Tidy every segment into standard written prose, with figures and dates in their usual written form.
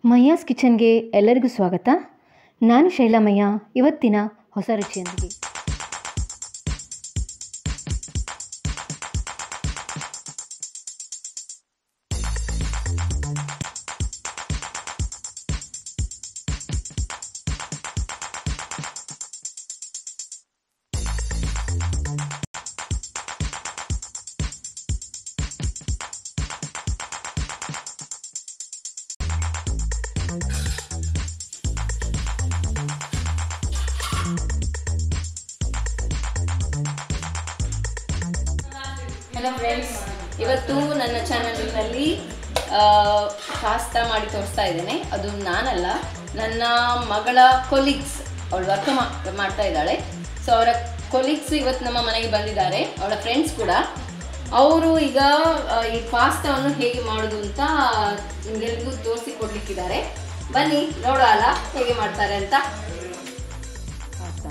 ಮಯ್ಯಾಸ್ ಕಿಚನ್ಗೆ ಎಲ್ಲರಿಗೂ ಸ್ವಾಗತ. ನಾನು ಶೈಲಾಮಯ್ಯ. ಇವತ್ತಿನ ಹೊಸ ರುಚಿಯೊಂದಿಗೆ ಹಲೋ ಫ್ರೆಂಡ್ಸ್, ಇವತ್ತು ನನ್ನ ಚಾನಲ್ನಲ್ಲಿ ಪಾಸ್ತಾ ಮಾಡಿ ತೋರಿಸ್ತಾ ಇದ್ದೇನೆ. ಅದು ನಾನಲ್ಲ, ನನ್ನ ಮಗಳ ಕೊಲೀಗ್ಸ್. ಅವಳು ವರ್ಕ್ ಮಾಡ್ತಾ ಇದ್ದಾಳೆ. ಸೊ ಅವರ ಕೊಲೀಗ್ಸ್ ಇವತ್ತು ನಮ್ಮ ಮನೆಗೆ ಬಂದಿದ್ದಾರೆ, ಅವಳ ಫ್ರೆಂಡ್ಸ್ ಕೂಡ. ಅವರು ಈಗ ಈ ಪಾಸ್ತಾವನ್ನು ಹೇಗೆ ಮಾಡೋದು ಅಂತ ನಿಮಗೆಲ್ಲರಿಗೂ ತೋರಿಸಿ ಕೊಡ್ಲಿಕ್ಕಿದ್ದಾರೆ. ಬನ್ನಿ ನೋಡೋಣ ಅಲ್ಲ ಹೇಗೆ ಮಾಡ್ತಾರೆ ಅಂತ. ಪಾಸ್ತಾ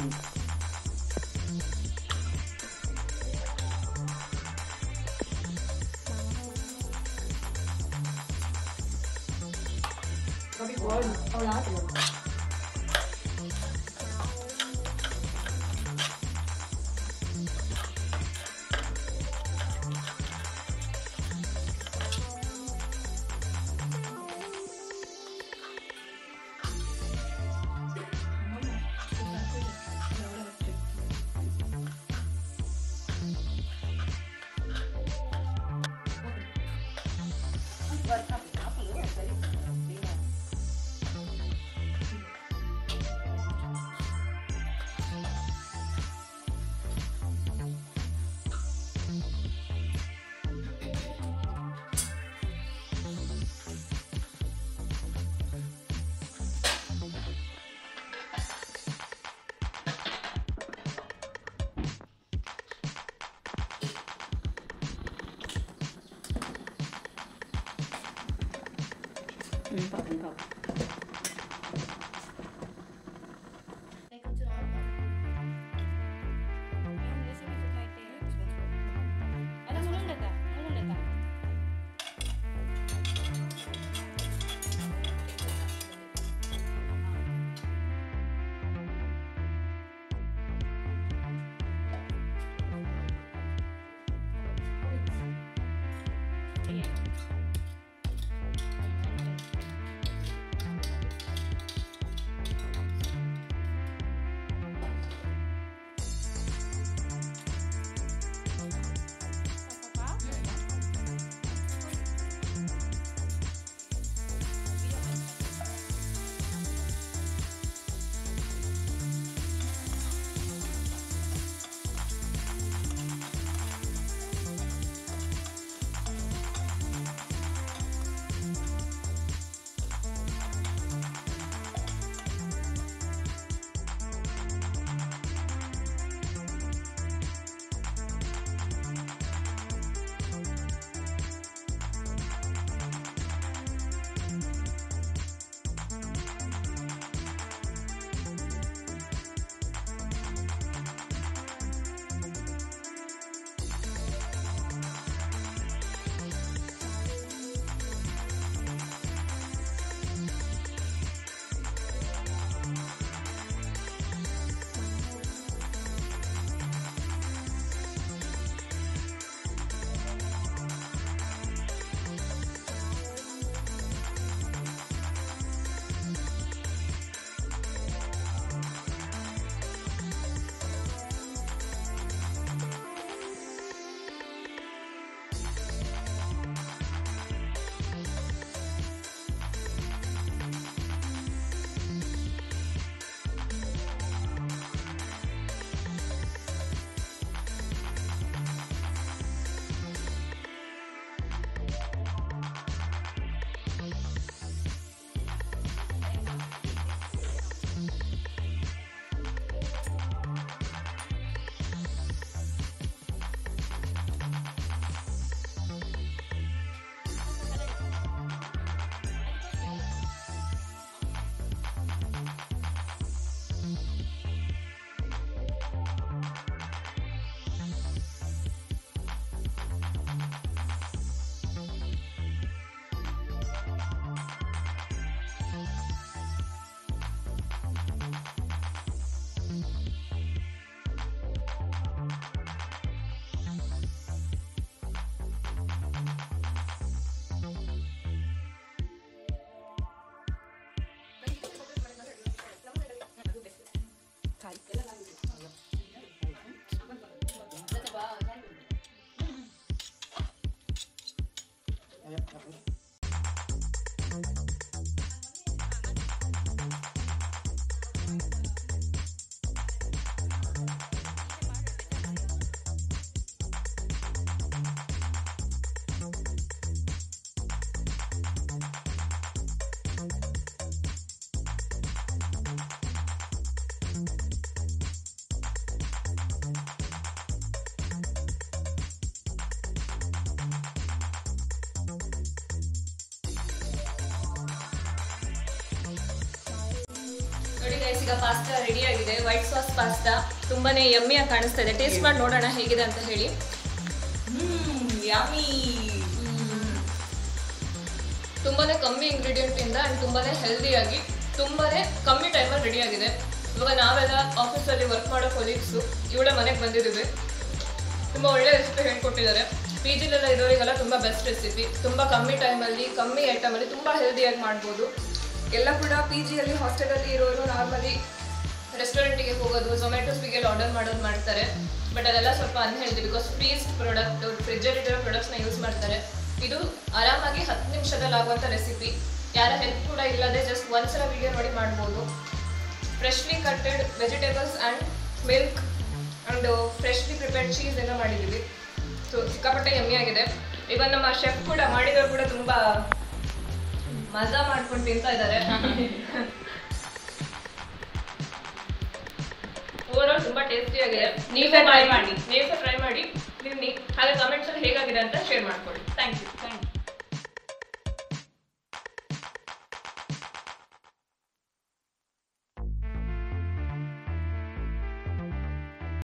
ನೋಡಿ ಗೈಸ್, ಈಗ ಪಾಸ್ತಾ ರೆಡಿ ಆಗಿದೆ. ವೈಟ್ ಸಾಸ್ ಪಾಸ್ತಾ ತುಂಬಾನೇ ಯಮ್ಮಿಯಾಗಿ ಕಾಣಿಸ್ತಾ ಇದೆ. ಟೇಸ್ಟ್ ಮಾಡಿ ನೋಡೋಣ ಹೇಗಿದೆ ಅಂತ ಹೇಳಿ. ಯಮ್ಮಿ. ತುಂಬಾನೇ ಕಮ್ಮಿ ಇಂಗ್ರೀಡಿಯೆಂಟ್ ಇಂದ ಅಂಡ್ ತುಂಬಾನೇ ಹೆಲ್ದಿಯಾಗಿ ತುಂಬಾನೇ ಕಮ್ಮಿ ಟೈಮಲ್ಲಿ ರೆಡಿ ಆಗಿದೆ. ಇವಾಗ ನಾವೆಲ್ಲ ಆಫೀಸಲ್ಲಿ ವರ್ಕ್ ಮಾಡೋ ಕೊಲೀಗ್ಸು ಇವಳ ಮನೆಗೆ ಬಂದಿದ್ದೀವಿ. ತುಂಬ ಒಳ್ಳೆ ರೆಸಿಪಿ ಹೇಳ್ಕೊಟ್ಟಿದ್ದಾರೆ. ಪಿ ಜಿಲೆಲ್ಲ ಇರೋರಿಗೆಲ್ಲ ತುಂಬ ಬೆಸ್ಟ್ ರೆಸಿಪಿ. ತುಂಬ ಕಮ್ಮಿ ಟೈಮಲ್ಲಿ ಕಮ್ಮಿ ಐಟಮಲ್ಲಿ ತುಂಬ ಹೆಲ್ದಿಯಾಗಿ ಮಾಡ್ಬೋದು. ಎಲ್ಲ ಕೂಡ ಪಿ ಜಿಯಲ್ಲಿ ಹಾಸ್ಟೆಲಲ್ಲಿ ಇರೋರು ನಾರ್ಮಲಿ ರೆಸ್ಟೋರೆಂಟಿಗೆ ಹೋಗೋದು, ಝೊಮ್ಯಾಟೊ ಸ್ವಿಗ್ಗಿಯಲ್ಲಿ ಆರ್ಡರ್ ಮಾಡೋದು ಮಾಡ್ತಾರೆ. ಬಟ್ ಅದೆಲ್ಲ ಸ್ವಲ್ಪ unhealthy, because freezed product, ಫ್ರಿಜ್ಜಲ್ಲಿರೋ ಪ್ರಾಡಕ್ಟ್ಸ್ನ use ಮಾಡ್ತಾರೆ. ಇದು ಆರಾಮಾಗಿ 10 ನಿಮಿಷದಲ್ಲಿ ಆಗುವಂಥ ರೆಸಿಪಿ. ಯಾರ ಹೆಲ್ಪ್ ಕೂಡ ಇಲ್ಲದೆ ಜಸ್ಟ್ ಒಂದ್ಸಲ ವಿಡಿಯೋ ನೋಡಿ ಮಾಡ್ಬೋದು. Freshly cutted vegetables and milk and freshly prepared cheese ಎಲ್ಲ ಮಾಡಿದ್ದೀವಿ. ಸೊ ಸಿಕ್ಕಾಪಟ್ಟೆ ಯಮ್ಮಿ ಆಗಿದೆ. ಇವನ್ ನಮ್ಮ ಶೆಫ್ ಕೂಡ ಮಾಡಿದವರು ಕೂಡ ತುಂಬ ಮಜಾ ಮಾಡ್ಕೊಂಡು ತಿಂತಾ ಇದ್ದಾರೆ. ಓವರಾಲ್ ತುಂಬ ಟೇಸ್ಟಿ ಆಗಿದೆ. ನೀವೇ ಟ್ರೈ ಮಾಡಿ. ನೀವು ಟ್ರೈ ಮಾಡಿ. ಹಾಗೆ ಕಮೆಂಟ್ಸಲ್ಲಿ ಹೇಗಾಗಿದೆ ಅಂತ ಶೇರ್ ಮಾಡ್ಕೊಳ್ಳಿ. Thank you.